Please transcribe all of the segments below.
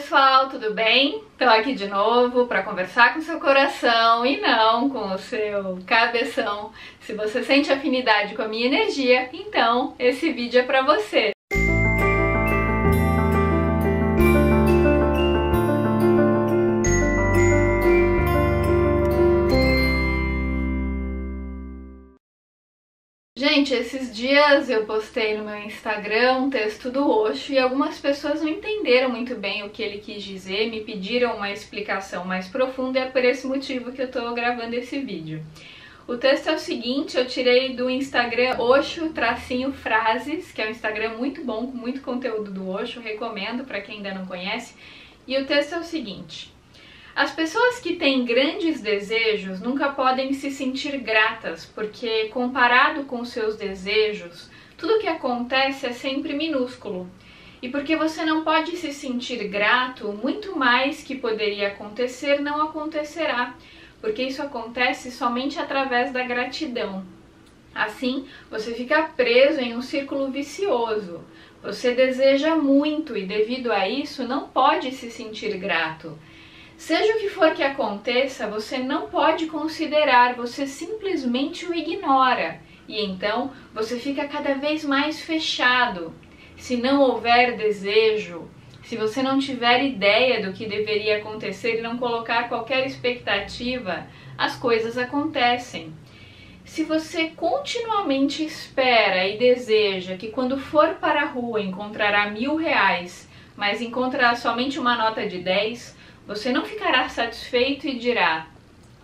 pessoal, tudo bem? Tô aqui de novo para conversar com seu coração e não com o seu cabeção. Se você sente afinidade com a minha energia, então esse vídeo é para você. Gente, esses dias eu postei no meu Instagram um texto do Osho e algumas pessoas não entenderam muito bem o que ele quis dizer, me pediram uma explicação mais profunda e é por esse motivo que eu tô gravando esse vídeo. O texto é o seguinte, eu tirei do Instagram Osho_frases, que é um Instagram muito bom, com muito conteúdo do Osho, recomendo para quem ainda não conhece, e o texto é o seguinte: as pessoas que têm grandes desejos nunca podem se sentir gratas, porque comparado com seus desejos, tudo que acontece é sempre minúsculo. E porque você não pode se sentir grato, muito mais que poderia acontecer não acontecerá, porque isso acontece somente através da gratidão. Assim, você fica preso em um círculo vicioso. Você deseja muito e devido a isso não pode se sentir grato. Seja o que for que aconteça, você não pode considerar, você simplesmente o ignora. E então você fica cada vez mais fechado. Se não houver desejo, se você não tiver ideia do que deveria acontecer e não colocar qualquer expectativa, as coisas acontecem. Se você continuamente espera e deseja que quando for para a rua encontrará R$1000, mas encontrará somente uma nota de 10, você não ficará satisfeito e dirá: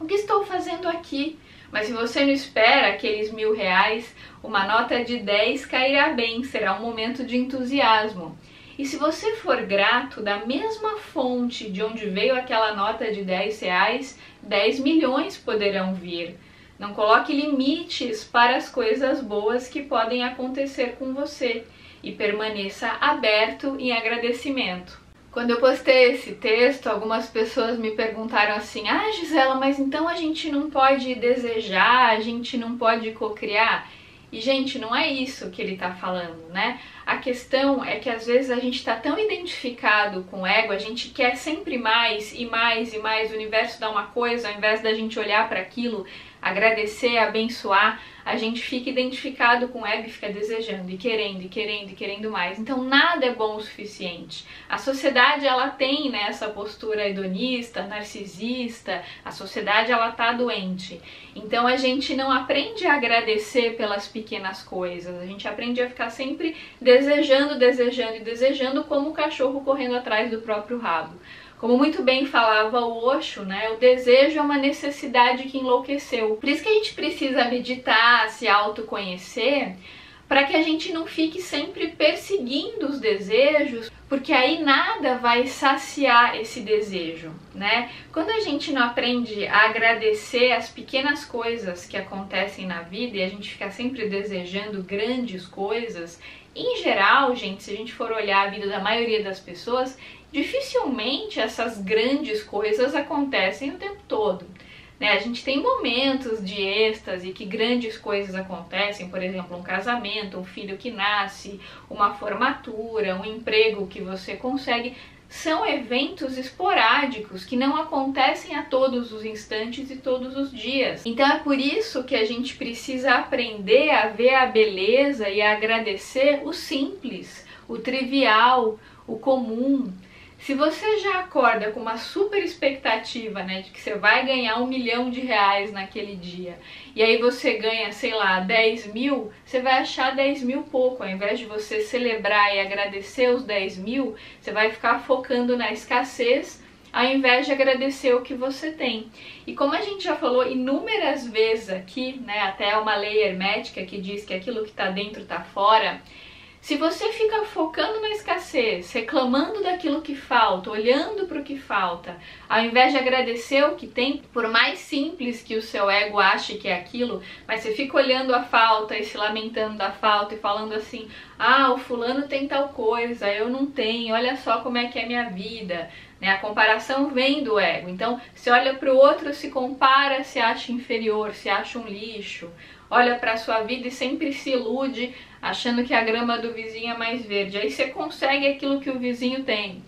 o que estou fazendo aqui? Mas se você não espera aqueles R$1000, uma nota de 10 cairá bem, será um momento de entusiasmo. E se você for grato da mesma fonte de onde veio aquela nota de R$10, 10 milhões poderão vir. Não coloque limites para as coisas boas que podem acontecer com você e permaneça aberto em agradecimento. Quando eu postei esse texto, algumas pessoas me perguntaram assim: ah, Gisela, mas então a gente não pode desejar, a gente não pode cocriar? E, gente, não é isso que ele tá falando, né? A questão é que às vezes a gente tá tão identificado com o ego, a gente quer sempre mais e mais e mais, o universo dá uma coisa, ao invés da gente olhar para aquilo, agradecer, abençoar, a gente fica identificado com o ego e fica desejando e querendo e querendo e querendo mais. Então nada é bom o suficiente. A sociedade, ela tem, né, essa postura hedonista, narcisista, a sociedade, ela tá doente. Então a gente não aprende a agradecer pelas pequenas coisas, a gente aprende a ficar sempre desejando, desejando e desejando, como o cachorro correndo atrás do próprio rabo. Como muito bem falava o Osho, né, o desejo é uma necessidade que enlouqueceu. Por isso que a gente precisa meditar, se autoconhecer, para que a gente não fique sempre perseguindo os desejos, porque aí nada vai saciar esse desejo, né? Quando a gente não aprende a agradecer as pequenas coisas que acontecem na vida e a gente fica sempre desejando grandes coisas, em geral, gente, se a gente for olhar a vida da maioria das pessoas, dificilmente essas grandes coisas acontecem o tempo todo, né? A gente tem momentos de êxtase que grandes coisas acontecem, por exemplo, um casamento, um filho que nasce, uma formatura, um emprego que você consegue. São eventos esporádicos que não acontecem a todos os instantes e todos os dias. Então é por isso que a gente precisa aprender a ver a beleza e a agradecer o simples, o trivial, o comum. Se você já acorda com uma super expectativa, né, de que você vai ganhar R$1 milhão naquele dia, e aí você ganha, sei lá, 10 mil, você vai achar 10 mil pouco. Ao invés de você celebrar e agradecer os 10 mil, você vai ficar focando na escassez, ao invés de agradecer o que você tem. E como a gente já falou inúmeras vezes aqui, né, até uma lei hermética que diz que aquilo que está dentro está fora. Se você fica focando na escassez, reclamando daquilo que falta, olhando para o que falta, ao invés de agradecer o que tem, por mais simples que o seu ego ache que é aquilo, mas você fica olhando a falta e se lamentando da falta e falando assim: ah, o fulano tem tal coisa, eu não tenho, olha só como é que é minha vida, né? A comparação vem do ego. Então, se olha para o outro, se compara, se acha inferior, se acha um lixo. Olha para a sua vida e sempre se ilude achando que a grama do vizinho é mais verde. Aí você consegue aquilo que o vizinho tem.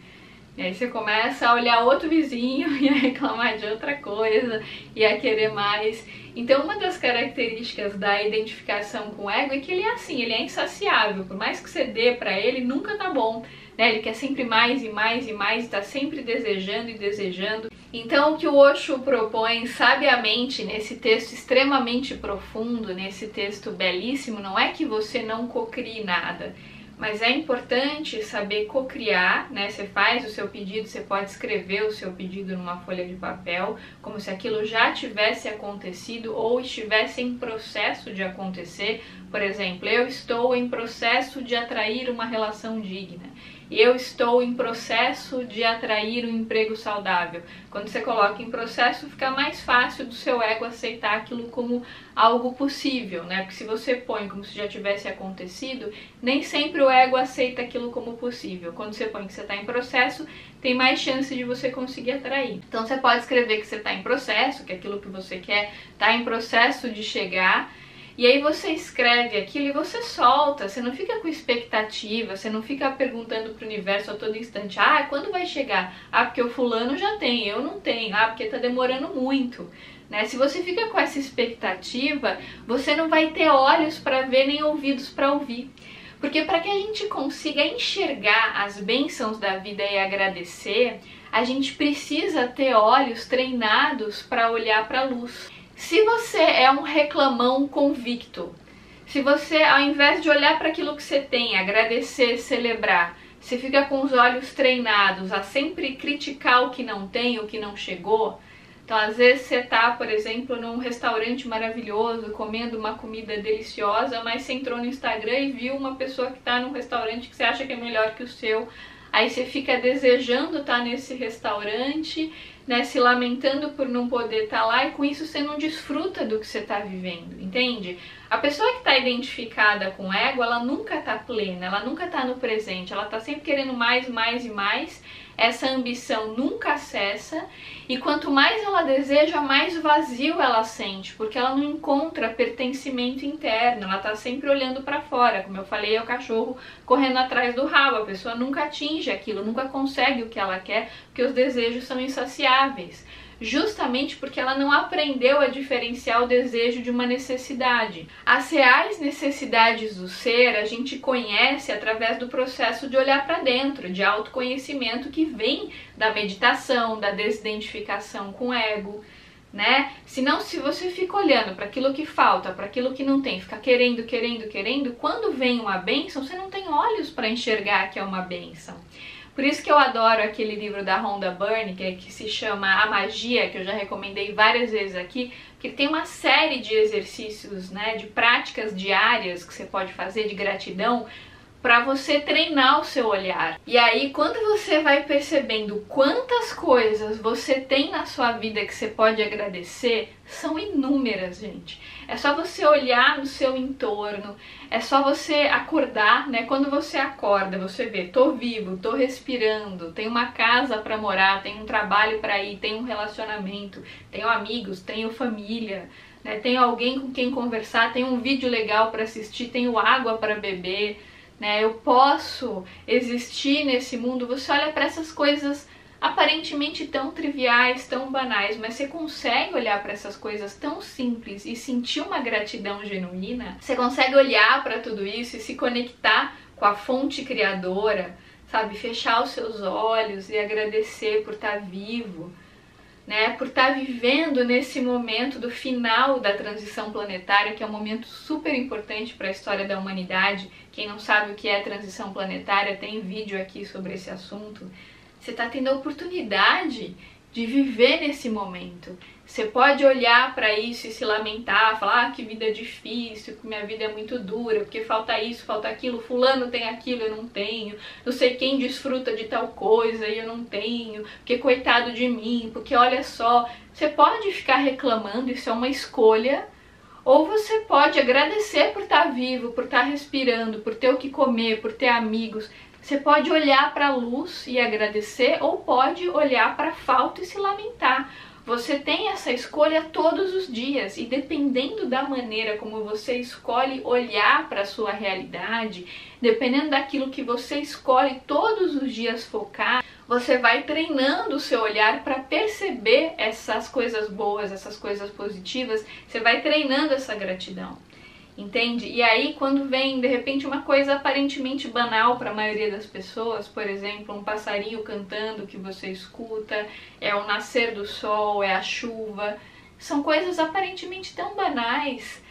E aí você começa a olhar outro vizinho e a reclamar de outra coisa e a querer mais. Então uma das características da identificação com o ego é que ele é assim, ele é insaciável. Por mais que você dê pra ele, nunca tá bom, né? Ele quer sempre mais e mais e mais, tá sempre desejando e desejando. Então o que o Osho propõe sabiamente nesse texto extremamente profundo, nesse texto belíssimo, não é que você não cocrie nada, mas é importante saber cocriar, né? Você faz o seu pedido, você pode escrever o seu pedido numa folha de papel, como se aquilo já tivesse acontecido ou estivesse em processo de acontecer. Por exemplo, eu estou em processo de atrair uma relação digna. Eu estou em processo de atrair um emprego saudável. Quando você coloca em processo, fica mais fácil do seu ego aceitar aquilo como algo possível, né? Porque se você põe como se já tivesse acontecido, nem sempre o ego aceita aquilo como possível. Quando você põe que você está em processo, tem mais chance de você conseguir atrair. Então você pode escrever que você está em processo, que aquilo que você quer está em processo de chegar. E aí você escreve aquilo e você solta, você não fica com expectativa, você não fica perguntando pro universo a todo instante, ah, quando vai chegar? Ah, porque o fulano já tem, eu não tenho, ah, porque tá demorando muito. Né? Se você fica com essa expectativa, você não vai ter olhos para ver nem ouvidos para ouvir. Porque para que a gente consiga enxergar as bênçãos da vida e agradecer, a gente precisa ter olhos treinados para olhar para a luz. Se você é um reclamão convicto, se você, ao invés de olhar para aquilo que você tem, agradecer, celebrar, você fica com os olhos treinados a sempre criticar o que não tem, o que não chegou. Então, às vezes você tá, por exemplo, num restaurante maravilhoso, comendo uma comida deliciosa, mas você entrou no Instagram e viu uma pessoa que tá num restaurante que você acha que é melhor que o seu. Aí você fica desejando estar nesse restaurante, né, se lamentando por não poder estar lá, e com isso você não desfruta do que você está vivendo, entende? A pessoa que está identificada com o ego, ela nunca está plena, ela nunca está no presente, ela está sempre querendo mais, mais e mais, essa ambição nunca cessa, e quanto mais ela deseja, mais vazio ela sente, porque ela não encontra pertencimento interno, ela está sempre olhando para fora, como eu falei, é o cachorro correndo atrás do rabo, a pessoa nunca atinge aquilo, nunca consegue o que ela quer, porque os desejos são insaciáveis. Justamente porque ela não aprendeu a diferenciar o desejo de uma necessidade. As reais necessidades do ser a gente conhece através do processo de olhar para dentro, de autoconhecimento que vem da meditação, da desidentificação com o ego, né? Senão, se você fica olhando para aquilo que falta, para aquilo que não tem, fica querendo, querendo, querendo, quando vem uma bênção, você não tem olhos para enxergar que é uma bênção. Por isso que eu adoro aquele livro da Rhonda Byrne, que se chama A Magia, que eu já recomendei várias vezes aqui, que tem uma série de exercícios, né, de práticas diárias que você pode fazer de gratidão para você treinar o seu olhar. E aí, quando você vai percebendo quantas coisas você tem na sua vida que você pode agradecer, são inúmeras, gente. É só você olhar no seu entorno, é só você acordar, né? Quando você acorda, você vê, tô vivo, tô respirando, tenho uma casa para morar, tenho um trabalho para ir, tenho um relacionamento, tenho amigos, tenho família, né? Tenho alguém com quem conversar, tenho um vídeo legal para assistir, tenho água para beber, né? Eu posso existir nesse mundo. Você olha para essas coisas aparentemente tão triviais, tão banais, mas você consegue olhar para essas coisas tão simples e sentir uma gratidão genuína. Você consegue olhar para tudo isso e se conectar com a fonte criadora, sabe? Fechar os seus olhos e agradecer por estar vivo, né? Por estar vivendo nesse momento do final da transição planetária, que é um momento super importante para a história da humanidade. Quem não sabe o que é transição planetária, tem vídeo aqui sobre esse assunto. Você está tendo a oportunidade de viver nesse momento. Você pode olhar para isso e se lamentar, falar que vida difícil, que minha vida é muito dura, porque falta isso, falta aquilo, fulano tem aquilo, eu não tenho, não sei quem desfruta de tal coisa e eu não tenho, porque coitado de mim, porque olha só. Você pode ficar reclamando, isso é uma escolha, ou você pode agradecer por estar vivo, por estar respirando, por ter o que comer, por ter amigos. Você pode olhar para a luz e agradecer, ou pode olhar para a falta e se lamentar. Você tem essa escolha todos os dias, e dependendo da maneira como você escolhe olhar para a sua realidade, dependendo daquilo que você escolhe todos os dias focar, você vai treinando o seu olhar para perceber essas coisas boas, essas coisas positivas, você vai treinando essa gratidão. Entende? E aí quando vem de repente uma coisa aparentemente banal para a maioria das pessoas, por exemplo, um passarinho cantando que você escuta, é o nascer do sol, é a chuva, são coisas aparentemente tão banais,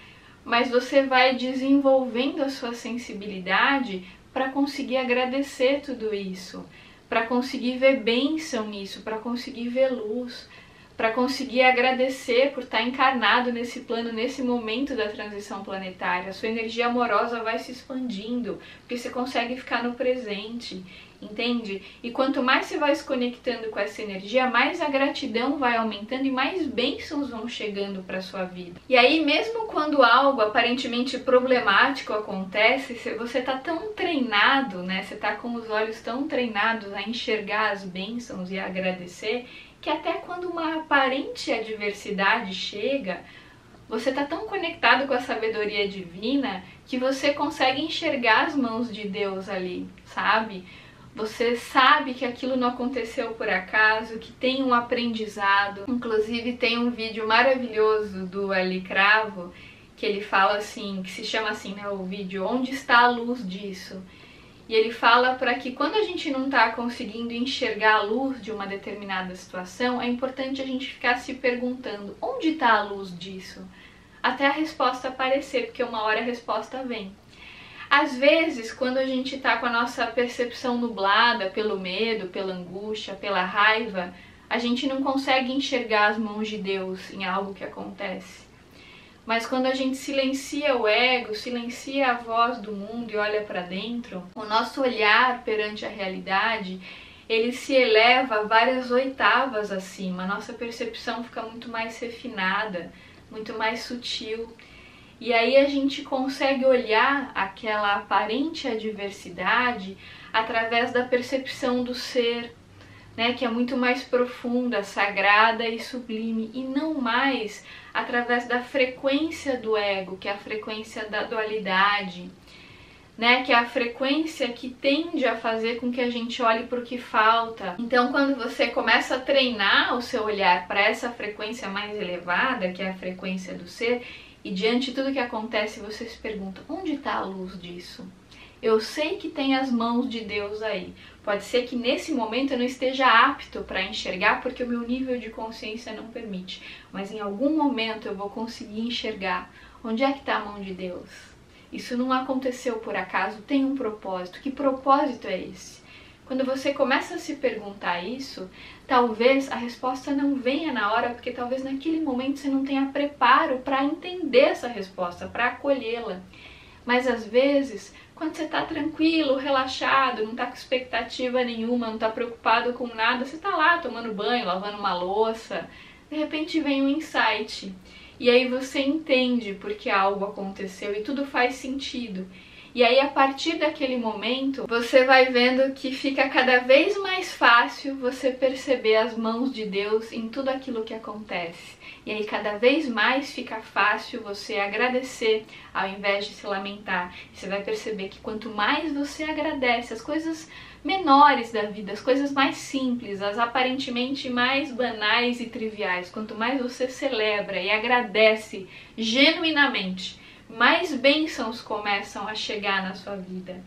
mas você vai desenvolvendo a sua sensibilidade para conseguir agradecer tudo isso, para conseguir ver bênção nisso, para conseguir ver luz, para conseguir agradecer por estar encarnado nesse plano, nesse momento da transição planetária. A sua energia amorosa vai se expandindo, porque você consegue ficar no presente, entende? E quanto mais você vai se conectando com essa energia, mais a gratidão vai aumentando e mais bênçãos vão chegando para sua vida. E aí, mesmo quando algo aparentemente problemático acontece, você está tão treinado, né? Você está com os olhos tão treinados a enxergar as bênçãos e a agradecer, que até quando uma aparente adversidade chega, você está tão conectado com a sabedoria divina que você consegue enxergar as mãos de Deus ali, sabe? Você sabe que aquilo não aconteceu por acaso, que tem um aprendizado. Inclusive tem um vídeo maravilhoso do Ali Cravo, que ele fala assim, que se chama assim, né, o vídeo Onde está a luz disso? E ele fala para que quando a gente não está conseguindo enxergar a luz de uma determinada situação, é importante a gente ficar se perguntando, onde está a luz disso? Até a resposta aparecer, porque uma hora a resposta vem. Às vezes, quando a gente está com a nossa percepção nublada pelo medo, pela angústia, pela raiva, a gente não consegue enxergar as mãos de Deus em algo que acontece. Mas quando a gente silencia o ego, silencia a voz do mundo e olha para dentro, o nosso olhar perante a realidade, ele se eleva várias oitavas acima. A nossa percepção fica muito mais refinada, muito mais sutil. E aí a gente consegue olhar aquela aparente adversidade através da percepção do ser, né, que é muito mais profunda, sagrada e sublime, e não mais através da frequência do ego, que é a frequência da dualidade, né, que é a frequência que tende a fazer com que a gente olhe para o que falta. Então, quando você começa a treinar o seu olhar para essa frequência mais elevada, que é a frequência do ser, e diante de tudo que acontece, você se pergunta, onde está a luz disso? Eu sei que tem as mãos de Deus aí. Pode ser que nesse momento eu não esteja apto para enxergar porque o meu nível de consciência não permite. Mas em algum momento eu vou conseguir enxergar. Onde é que está a mão de Deus? Isso não aconteceu por acaso, tem um propósito. Que propósito é esse? Quando você começa a se perguntar isso, talvez a resposta não venha na hora, porque talvez naquele momento você não tenha preparo para entender essa resposta, para acolhê-la. Mas às vezes, quando você está tranquilo, relaxado, não está com expectativa nenhuma, não está preocupado com nada, você está lá tomando banho, lavando uma louça, de repente vem um insight. E aí você entende porque algo aconteceu e tudo faz sentido. E aí, a partir daquele momento, você vai vendo que fica cada vez mais fácil você perceber as mãos de Deus em tudo aquilo que acontece. E aí, cada vez mais fica fácil você agradecer ao invés de se lamentar. Você vai perceber que quanto mais você agradece as coisas menores da vida, as coisas mais simples, as aparentemente mais banais e triviais, quanto mais você celebra e agradece genuinamente, mais bênçãos começam a chegar na sua vida.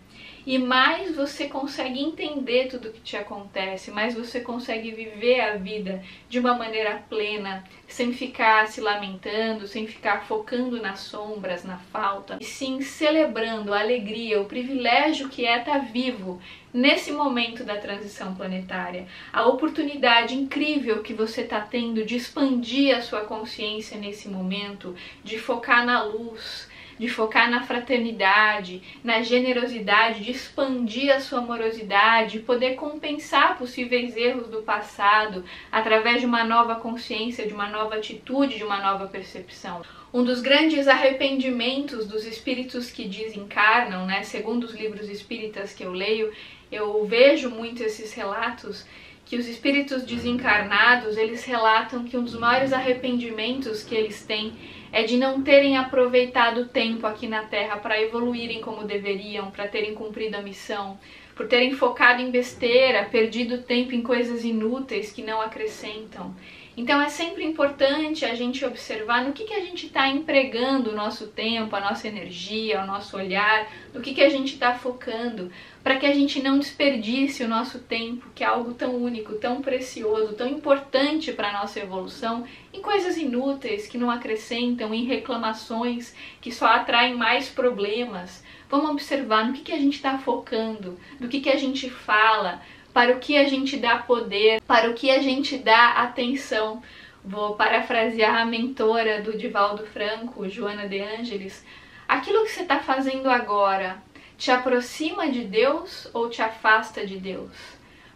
E mais você consegue entender tudo o que te acontece, mais você consegue viver a vida de uma maneira plena, sem ficar se lamentando, sem ficar focando nas sombras, na falta, e sim celebrando a alegria, o privilégio que é estar vivo nesse momento da transição planetária. A oportunidade incrível que você está tendo de expandir a sua consciência nesse momento, de focar na luz, de focar na fraternidade, na generosidade, de expandir a sua amorosidade, poder compensar possíveis erros do passado através de uma nova consciência, de uma nova atitude, de uma nova percepção. Um dos grandes arrependimentos dos espíritos que desencarnam, né, segundo os livros espíritas que eu leio, eu vejo muito esses relatos, que os espíritos desencarnados, eles relatam que um dos maiores arrependimentos que eles têm é de não terem aproveitado o tempo aqui na Terra para evoluírem como deveriam, para terem cumprido a missão, por terem focado em besteira, perdido tempo em coisas inúteis que não acrescentam. Então é sempre importante a gente observar no que a gente está empregando o nosso tempo, a nossa energia, o nosso olhar, no que a gente está focando, para que a gente não desperdice o nosso tempo, que é algo tão único, tão precioso, tão importante para a nossa evolução, em coisas inúteis que não acrescentam, em reclamações que só atraem mais problemas. Vamos observar no que a gente está focando, do que a gente fala, para o que a gente dá poder, para o que a gente dá atenção. Vou parafrasear a mentora do Divaldo Franco, Joana de Ângeles. Aquilo que você está fazendo agora te aproxima de Deus ou te afasta de Deus?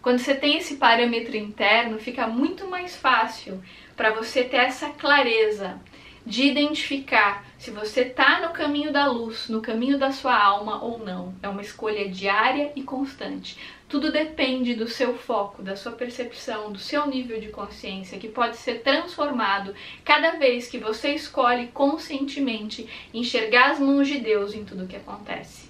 Quando você tem esse parâmetro interno, fica muito mais fácil para você ter essa clareza de identificar se você está no caminho da luz, no caminho da sua alma ou não. É uma escolha diária e constante. Tudo depende do seu foco, da sua percepção, do seu nível de consciência, que pode ser transformado cada vez que você escolhe conscientemente enxergar as mãos de Deus em tudo o que acontece.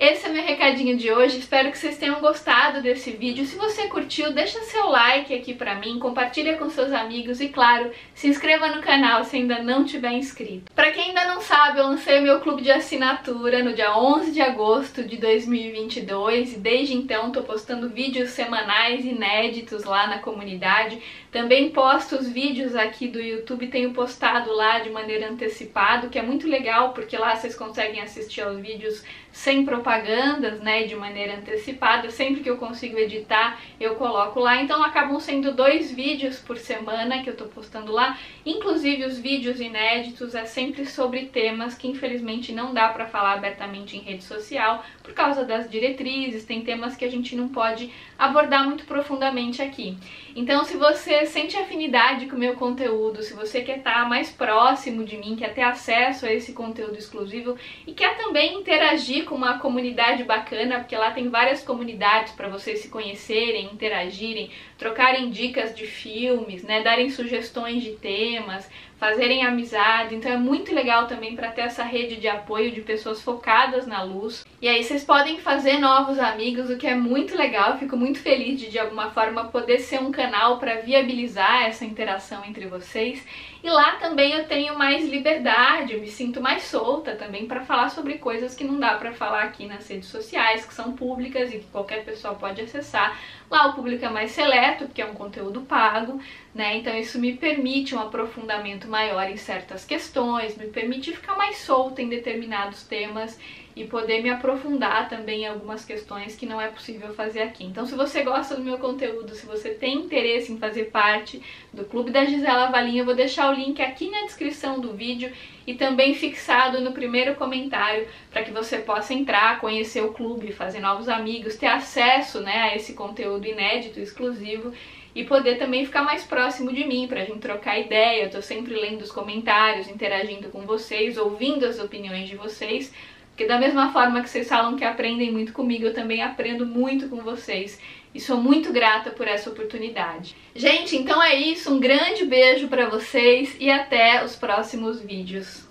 Esse é meu recadinho de hoje, espero que vocês tenham gostado desse vídeo. Se você curtiu, deixa seu like aqui pra mim, compartilha com seus amigos e, claro, se inscreva no canal se ainda não tiver inscrito. Pra quem ainda não sabe, eu lancei o meu clube de assinatura no dia 11 de agosto de 2022 e desde então tô postando vídeos semanais inéditos lá na comunidade. Também posto os vídeos aqui do YouTube, tenho postado lá de maneira antecipada, que é muito legal porque lá vocês conseguem assistir aos vídeos sem propagandas, né, de maneira antecipada. Sempre que eu consigo editar, eu coloco lá. Então acabam sendo 2 vídeos por semana que eu tô postando lá. Inclusive os vídeos inéditos é sempre sobre temas que infelizmente não dá pra falar abertamente em rede social por causa das diretrizes, tem temas que a gente não pode abordar muito profundamente aqui. Então se você sente afinidade com o meu conteúdo, se você quer estar mais próximo de mim, quer ter acesso a esse conteúdo exclusivo e quer também interagir com uma comunidade bacana, porque lá tem várias comunidades para vocês se conhecerem, interagirem, trocarem dicas de filmes, né, darem sugestões de temas, fazerem amizade. Então é muito legal também para ter essa rede de apoio de pessoas focadas na luz. E aí vocês podem fazer novos amigos, o que é muito legal. Eu fico muito feliz de alguma forma poder ser um canal para viabilizar essa interação entre vocês. E lá também eu tenho mais liberdade, eu me sinto mais solta também para falar sobre coisas que não dá para falar aqui nas redes sociais, que são públicas e que qualquer pessoa pode acessar. Lá o público é mais seleto, porque é um conteúdo pago, né? Então isso me permite um aprofundamento maior em certas questões, me permite ficar mais solta em determinados temas e poder me aprofundar também em algumas questões que não é possível fazer aqui. Então se você gosta do meu conteúdo, se você tem interesse em fazer parte do Clube da Gisela Valim, eu vou deixar o link aqui na descrição do vídeo e também fixado no primeiro comentário para que você possa entrar, conhecer o clube, fazer novos amigos, ter acesso, né, a esse conteúdo inédito, exclusivo e poder também ficar mais próximo de mim, pra gente trocar ideia. Eu tô sempre lendo os comentários, interagindo com vocês, ouvindo as opiniões de vocês, porque da mesma forma que vocês falam que aprendem muito comigo, eu também aprendo muito com vocês. E sou muito grata por essa oportunidade. Gente, então é isso. Um grande beijo pra vocês e até os próximos vídeos.